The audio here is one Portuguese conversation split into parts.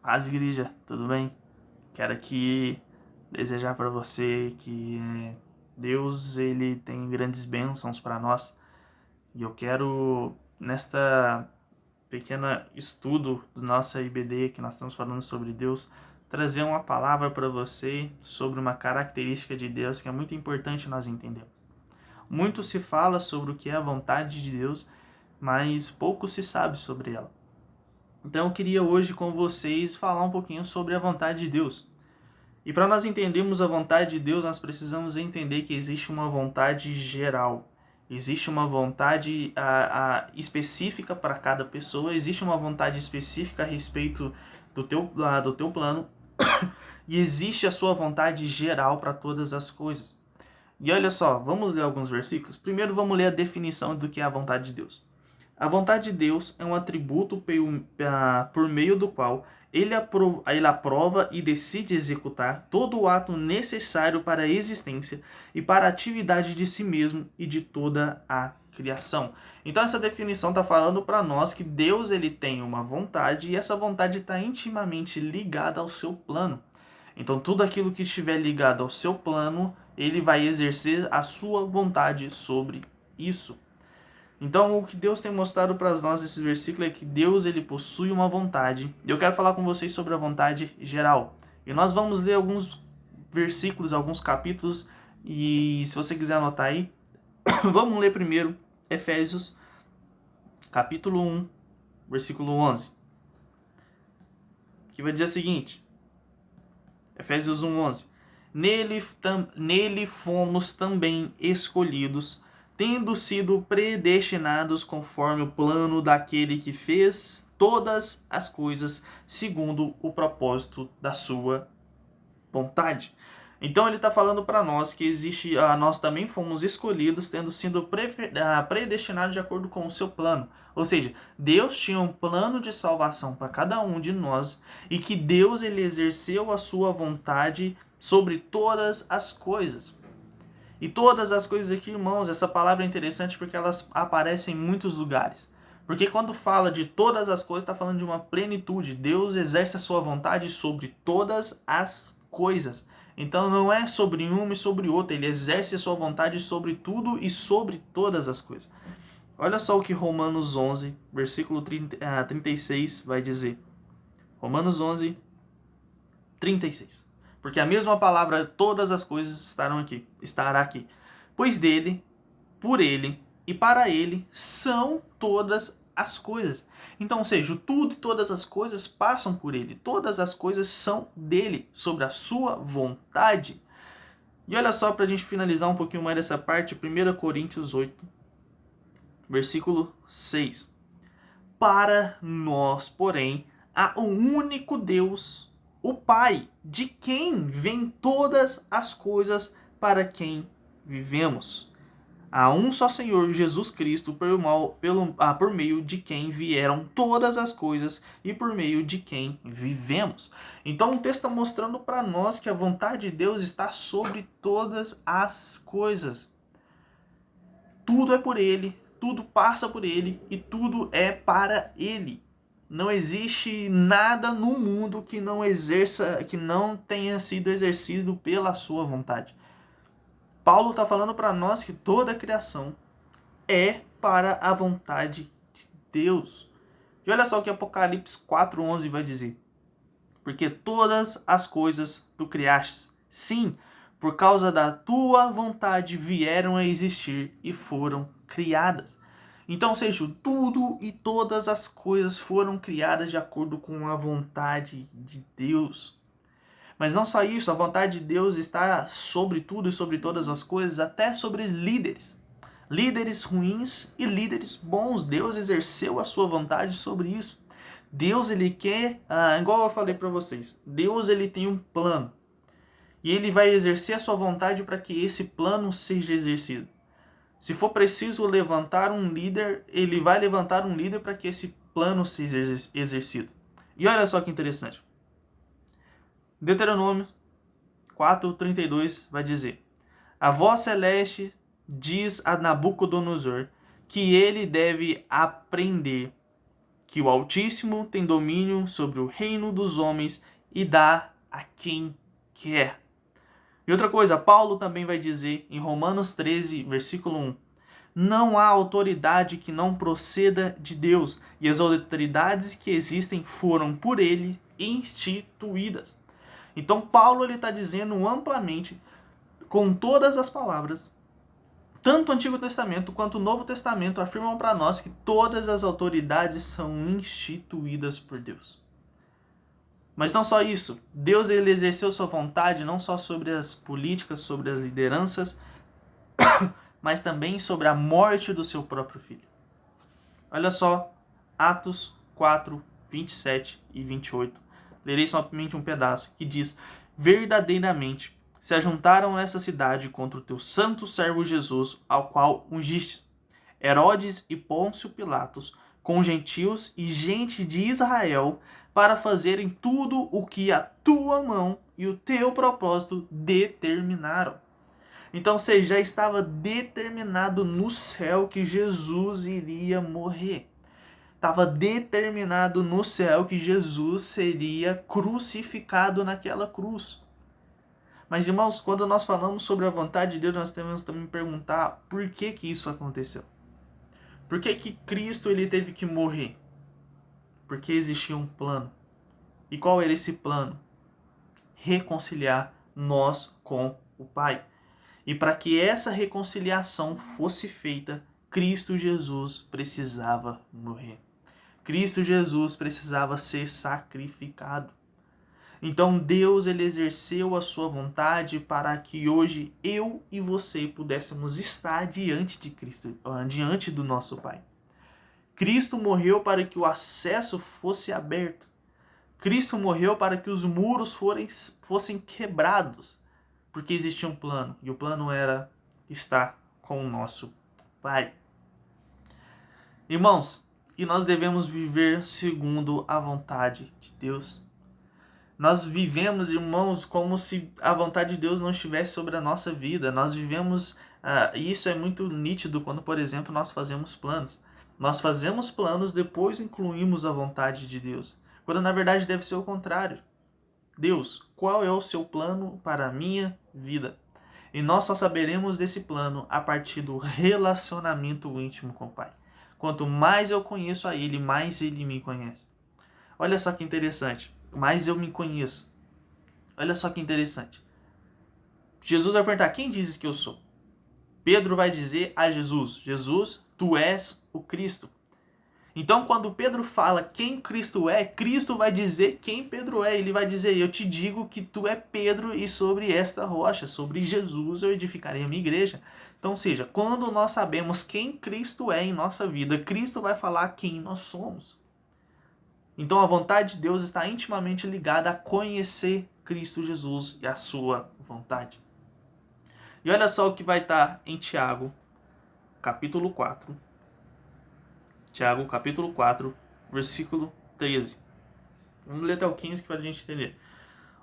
Paz, igreja, tudo bem? Quero aqui desejar para você que Deus ele tem grandes bênçãos para nós e eu quero nesta pequena estudo do nossa IBD que nós estamos falando sobre Deus trazer uma palavra para você sobre uma característica de Deus que é muito importante nós entendermos. Muito se fala sobre o que é a vontade de Deus, mas pouco se sabe sobre ela. Então eu queria hoje com vocês falar um pouquinho sobre a vontade de Deus. E para nós entendermos a vontade de Deus, nós precisamos entender que existe uma vontade geral. Existe uma vontade específica para cada pessoa, existe uma vontade específica a respeito do teu plano, e existe a sua vontade geral para todas as coisas. E olha só, vamos ler alguns versículos. Primeiro vamos ler a definição do que é a vontade de Deus. A vontade de Deus é um atributo por meio do qual ele aprova e decide executar todo o ato necessário para a existência e para a atividade de si mesmo e de toda a criação. Então essa definição está falando para nós que Deus ele tem uma vontade e essa vontade está intimamente ligada ao seu plano. Então tudo aquilo que estiver ligado ao seu plano, ele vai exercer a sua vontade sobre isso. Então, o que Deus tem mostrado para nós nesse versículo é que Deus ele possui uma vontade. E eu quero falar com vocês sobre a vontade geral. E nós vamos ler alguns versículos, alguns capítulos. E se você quiser anotar aí, vamos ler primeiro Efésios, capítulo 1, versículo 11. Que vai dizer o seguinte. Efésios 1, 11. Nele fomos também escolhidos, tendo sido predestinados conforme o plano daquele que fez todas as coisas segundo o propósito da sua vontade. Então ele está falando para nós que nós também fomos escolhidos tendo sido predestinados de acordo com o seu plano. Ou seja, Deus tinha um plano de salvação para cada um de nós e que Deus ele exerceu a sua vontade sobre todas as coisas. E todas as coisas aqui, irmãos, essa palavra é interessante porque elas aparecem em muitos lugares. Porque quando fala de todas as coisas, está falando de uma plenitude. Deus exerce a sua vontade sobre todas as coisas. Então não é sobre uma e sobre outra. Ele exerce a sua vontade sobre tudo e sobre todas as coisas. Olha só o que Romanos 11, versículo 36 vai dizer. Romanos 11, 36. Porque a mesma palavra, todas as coisas estará aqui. Pois dele, por ele e para ele são todas as coisas. Então, ou seja, tudo e todas as coisas passam por ele. Todas as coisas são dele, sobre a sua vontade. E olha só, para a gente finalizar um pouquinho mais dessa parte, 1 Coríntios 8, versículo 6. Para nós, porém, há um único Deus, o Pai, de quem vêm todas as coisas, para quem vivemos. Há um só Senhor, Jesus Cristo, por meio de quem vieram todas as coisas e por meio de quem vivemos. Então o texto está mostrando para nós que a vontade de Deus está sobre todas as coisas. Tudo é por Ele, tudo passa por Ele e tudo é para Ele. Não existe nada no mundo que não tenha sido exercido pela sua vontade. Paulo está falando para nós que toda a criação é para a vontade de Deus. E olha só o que Apocalipse 4:11 vai dizer. Porque todas as coisas tu criastes, sim, por causa da tua vontade vieram a existir e foram criadas. Então, ou seja, tudo e todas as coisas foram criadas de acordo com a vontade de Deus. Mas não só isso, a vontade de Deus está sobre tudo e sobre todas as coisas, até sobre líderes. Líderes ruins e líderes bons. Deus exerceu a sua vontade sobre isso. Deus, ele quer, igual eu falei para vocês, Deus ele tem um plano. E ele vai exercer a sua vontade para que esse plano seja exercido. Se for preciso levantar um líder, ele vai levantar um líder para que esse plano seja exercido. E olha só que interessante. Deuteronômio 4:32 vai dizer: A voz celeste diz a Nabucodonosor que ele deve aprender que o Altíssimo tem domínio sobre o reino dos homens e dá a quem quer. E outra coisa, Paulo também vai dizer em Romanos 13, versículo 1, não há autoridade que não proceda de Deus, e as autoridades que existem foram por ele instituídas. Então Paulo está dizendo amplamente, com todas as palavras, tanto o Antigo Testamento quanto o Novo Testamento afirmam para nós que todas as autoridades são instituídas por Deus. Mas não só isso, Deus ele exerceu sua vontade não só sobre as políticas, sobre as lideranças, mas também sobre a morte do seu próprio filho. Olha só, Atos 4, 27 e 28. Lerei somente um pedaço, que diz: verdadeiramente se ajuntaram nessa cidade contra o teu santo servo Jesus, ao qual ungistes, Herodes e Pôncio Pilatos, com gentios e gente de Israel, para fazerem tudo o que a tua mão e o teu propósito determinaram. Então você já estava determinado no céu que Jesus iria morrer. Estava determinado no céu que Jesus seria crucificado naquela cruz. Mas, irmãos, quando nós falamos sobre a vontade de Deus, nós temos também que perguntar por que isso aconteceu. Por que Cristo ele teve que morrer? Porque existia um plano. E qual era esse plano? Reconciliar nós com o Pai. E para que essa reconciliação fosse feita, Cristo Jesus precisava morrer. Cristo Jesus precisava ser sacrificado. Então Deus ele exerceu a sua vontade para que hoje eu e você pudéssemos estar diante de Cristo, diante do nosso Pai. Cristo morreu para que o acesso fosse aberto. Cristo morreu para que os muros fossem quebrados. Porque existia um plano, e o plano era estar com o nosso Pai. Irmãos, e nós devemos viver segundo a vontade de Deus. Nós vivemos, irmãos, como se a vontade de Deus não estivesse sobre a nossa vida. Nós vivemos, e isso é muito nítido quando, por exemplo, nós fazemos planos. Nós fazemos planos, depois incluímos a vontade de Deus. Quando na verdade deve ser o contrário. Deus, qual é o seu plano para a minha vida? E nós só saberemos desse plano a partir do relacionamento íntimo com o Pai. Quanto mais eu conheço a Ele, mais Ele me conhece. Olha só que interessante. Mais eu me conheço. Olha só que interessante. Jesus vai perguntar, quem dizes que eu sou? Pedro vai dizer a Jesus, Jesus, tu és o Cristo. Então, quando Pedro fala quem Cristo é, Cristo vai dizer quem Pedro é. Ele vai dizer, eu te digo que tu é Pedro e sobre esta rocha, sobre Jesus, eu edificarei a minha igreja. Então, ou seja, quando nós sabemos quem Cristo é em nossa vida, Cristo vai falar quem nós somos. Então, a vontade de Deus está intimamente ligada a conhecer Cristo Jesus e a sua vontade. E olha só o que vai estar em Tiago, capítulo 4. Tiago, capítulo 4, versículo 13. Vamos ler até o 15 para a gente entender.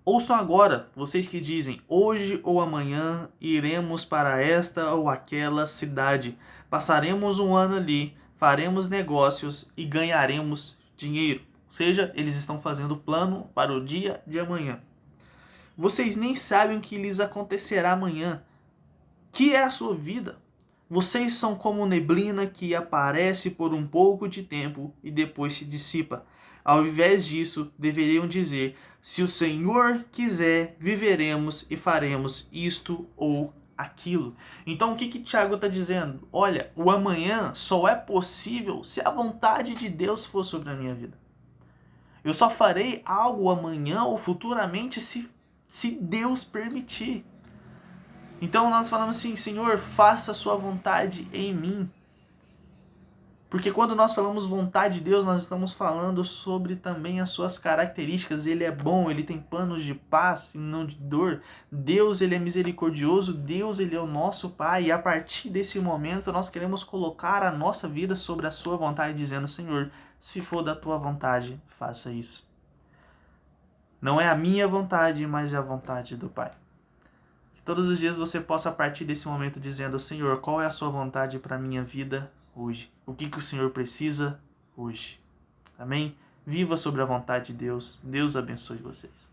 Ouçam agora, vocês que dizem, hoje ou amanhã iremos para esta ou aquela cidade, passaremos um ano ali, faremos negócios e ganharemos dinheiro. Ou seja, eles estão fazendo plano para o dia de amanhã. Vocês nem sabem o que lhes acontecerá amanhã. Que é a sua vida? Vocês são como neblina que aparece por um pouco de tempo e depois se dissipa. Ao invés disso, deveriam dizer, se o Senhor quiser, viveremos e faremos isto ou aquilo. Então o que Tiago está dizendo? Olha, o amanhã só é possível se a vontade de Deus for sobre a minha vida. Eu só farei algo amanhã ou futuramente se Deus permitir. Então nós falamos assim, Senhor, faça a sua vontade em mim. Porque quando nós falamos vontade de Deus, nós estamos falando sobre também as suas características. Ele é bom, ele tem planos de paz e não de dor. Deus, ele é misericordioso, Deus, ele é o nosso Pai. E a partir desse momento, nós queremos colocar a nossa vida sobre a sua vontade, dizendo, Senhor, se for da tua vontade, faça isso. Não é a minha vontade, mas é a vontade do Pai. Todos os dias você possa, a partir desse momento, dizendo, Senhor, qual é a sua vontade para a minha vida hoje? O que o Senhor precisa hoje? Amém? Viva sobre a vontade de Deus. Deus abençoe vocês.